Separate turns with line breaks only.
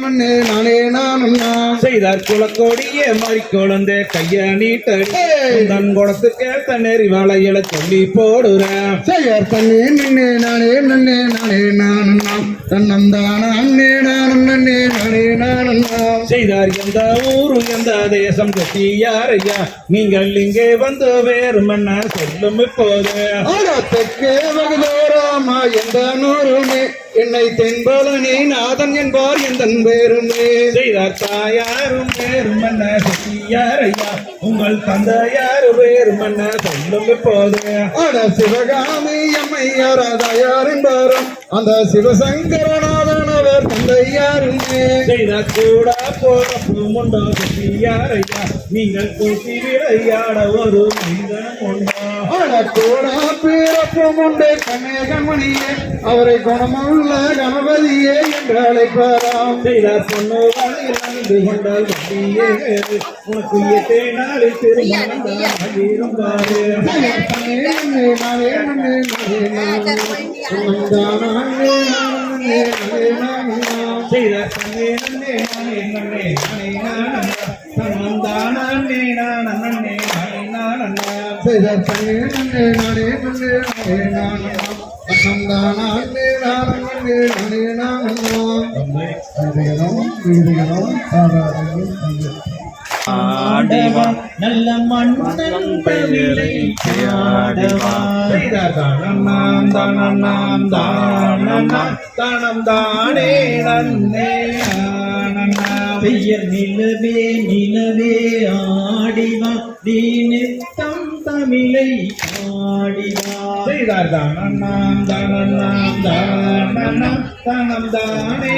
நன்னே நானே நானும் நான்
செய்தார் குலக்கோடியே மாறிக்கொழுந்தே கைய நீட்டடி தன் குடத்துக்கு தண்ணேறி வாழையில சொல்லி போடுறேன்
செய்யார் தன்னே நன்னே நானே நானும் நான் தன்னந்தான அண்ணே நானும் நன்னே நானே நானும் நான்
செய்தார் எந்த ஊரு எந்த தேசம் கட்டியாரையா நீங்கள் இங்கே வந்து வேறு மன்ன சொல்லும் இப்போது
தெற்கே வகுதோராமா எந்த நூறுமே என்னை தென்பலனே நாதன் என்பார் எந்த வேறுமே
செய்தார் தாயாரும் வேறு மன்ன கட்டியாரையா உங்கள் தந்தையாரு வேறு மன்ன சொல்லும் இப்போது
சிவகாமி எம்மையார் தயார் என்பாரும் அந்த சிவசங்கரநாதன் அவர் தந்தையாருமே
செய்தார் கூட போறப்பு உண்டோ கட்டியாரையா நீங்கள் கூட்டி விளையாட ஒரு மனிதனும் உண்டோ
கூட பிறப்பும் உண்டு கண்ணேகமணியே அவரை குணமுள்ள கணபதியே என்று அழைப்பாராம்
செய்தார் பொண்ணு வாழ்ந்து கொண்டால் வண்டியே உனக்கு எட்டே நாளில் திருமணம் பாரு செய்தார் தன்னே நன்னே நானே நன்னே நானே நானே நன்னே நானே நானே
செய்தார் தன்னே நன்னே நானே நானே
ஆடவா நல்ல மன்னன் பெயரை ஆடவா தானம் தானம் தானம் தானம் தானே நன்னே பெயர் நிலவே நிலவே ஆடிவா தீனித்தம் தமிழை ஆடிவா செய்தார் தானம் தானம் தானம் தானம் தானம் தானே